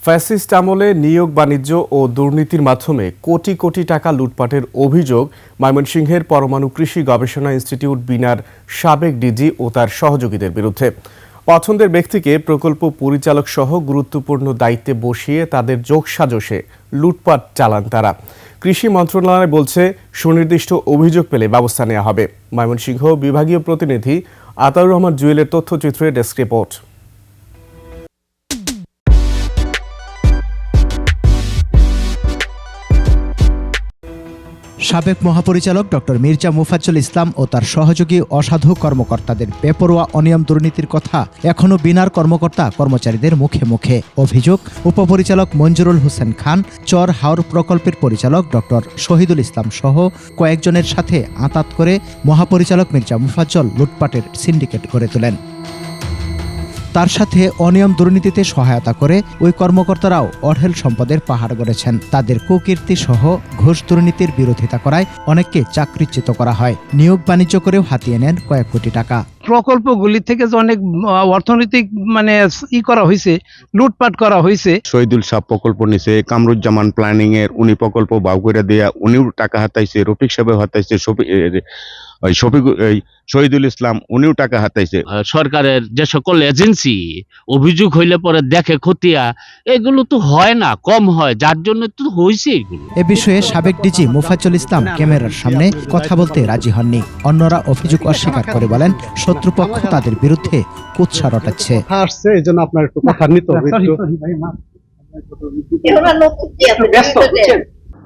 Fascist আমলে নিয়োগ বাণিজ্য ও দুর্নীতির মাধ্যমে কোটি কোটি টাকা লুটপাটের অভিযোগ ময়মনসিংহের পরমাণু কৃষি গবেষণা ইনস্টিটিউট বিনার সাবেক ডিজি ও তার সহযোগীদের বিরুদ্ধে। পছন্দের ব্যক্তিকে প্রকল্প পরিচালক সহ গুরুত্বপূর্ণ দায়িত্বে বসিয়ে তাদের যোগসাজশে লুটপাট চালান তারা। কৃষি মন্ত্রণালয় বলছে, সুনির্দিষ্ট অভিযোগ পেলে ব্যবস্থা নেওয়া হবে। ময়মনসিংহ বিভাগীয় প্রতিনিধি আতাউর রহমান জুয়েলের তথ্যচিত্রে ডেস্ক রিপোর্ট। সাবেক মহাপরিচালক ডক্টর মির্জা মুফাজ্জল ইসলাম ও তার সহযোগী অসাধু কর্মকর্তাদের বেপরোয়া অনিয়ম দুর্নীতির কথা এখনও বিনার কর্মকর্তা কর্মচারীদের মুখে মুখে। অভিযোগ, উপপরিচালক মঞ্জুরুল হোসেন খান, চর হাওর প্রকল্পের পরিচালক ডক্টর শহীদুল ইসলাম সহ কয়েকজনের সাথে আঁতাত করে মহাপরিচালক মির্জা মুফাজ্জল লুটপাটের সিন্ডিকেট গড়ে তোলেন। তার সাথে অনিয়ম দুর্নীতিতে সহায়তা করে ওই কর্মকর্তারাও অঢেল সম্পদের পাহাড় গড়েছেন। তাদের কুকীর্তি সহ ঘুষ দুর্নীতির বিরোধিতা করায় অনেককে চাকরিচ্যুত করা হয়। নিয়োগ বাণিজ্য করেও হাতিয়ে নেন কয়েক কোটি টাকা। প্রকল্পগুলি থেকে যে অনেক অর্থনৈতিক করা হয়েছে, লুটপাট করা হয়েছে। শহীদুল সাহেব প্রকল্প নিছে, কামরুজ্জামান প্ল্যানিং এর উনি প্রকল্প বাউ করে দেয়া উনিও টাকা হাতাইছে, রফিক সাহেব হাতাইছে, শহীদুল ইসলাম উনিও টাকা হাতাইছে। সরকারের যে সকল এজেন্সি অভিযোগ হইলে পরে দেখে খতিয়া, এগুলো তো হয় না, কম হয়, যার জন্য তো হয়েছে এগুলো। এ বিষয়ে সাবেক ডিজি মুফাজ্জল ইসলাম ক্যামেরার সামনে কথা বলতে রাজি হননি। অন্যরা অভিযোগ অস্বীকার করে বলেন, শত্রুপক্ষ তাদের বিরুদ্ধে কুৎসা রটাচ্ছে।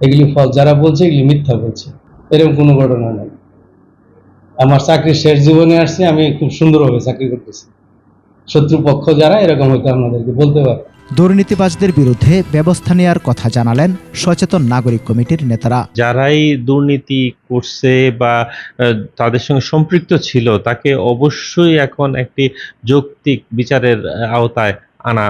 এগুলি ফল যারা বলছে এগুলি মিথ্যা বলছে, এরকম কোনো ঘটনা নাই। আমার চাকরির শেষ জীবনে আসছে, আমি খুব সুন্দরভাবে চাকরি করতেছি। শত্রুপক্ষ যারা এরকম হয়তো আপনাদেরকে বলতে পারে। দুর্নীতিবাজদের বিরুদ্ধে ব্যবস্থা নেওয়ার কথা জানালেন সচেতন নাগরিক কমিটির নেতারা। যারাই দুর্নীতি করছে বা তাদের সঙ্গে সম্পৃক্ত ছিল, তাকে অবশ্যই এখন একটি যৌক্তিক বিচারের আওতায় আনা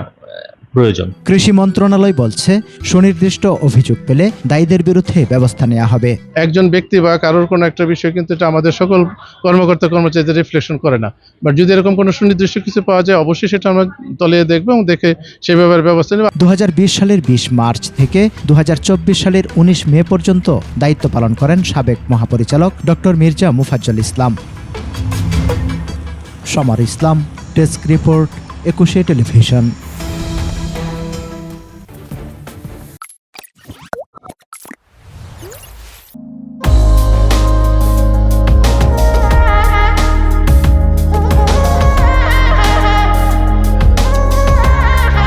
প্রয়োজন। কৃষি মন্ত্রণালয় বলছে, সুনির্দিষ্ট অভিযোগ পেলে দায়ীদের বিরুদ্ধে ব্যবস্থা নেওয়া হবে। একজন ব্যক্তি বা কারোর কোনো একটা বিষয় কিন্তু এটা আমাদের সকল কর্মকর্তা কর্মচারীদের রিফ্লেকশন করে না। বাট যদি এরকম কোনো সুনির্দিষ্ট কিছু পাওয়া যায়, অবশ্যই সেটা আমরা তলিয়ে দেখব এবং দেখে সেই ব্যাপারে ব্যবস্থা নেব। 2020 সালের 20 মার্চ থেকে 2024 সালের 19 মে পর্যন্ত দায়িত্ব পালন করেন সাবেক মহাপরিচালক ডক্টর মির্জা মুফাজ্জল ইসলাম। সমর ইসলাম, ডেস্ক রিপোর্ট, 21 টেলিভিশন।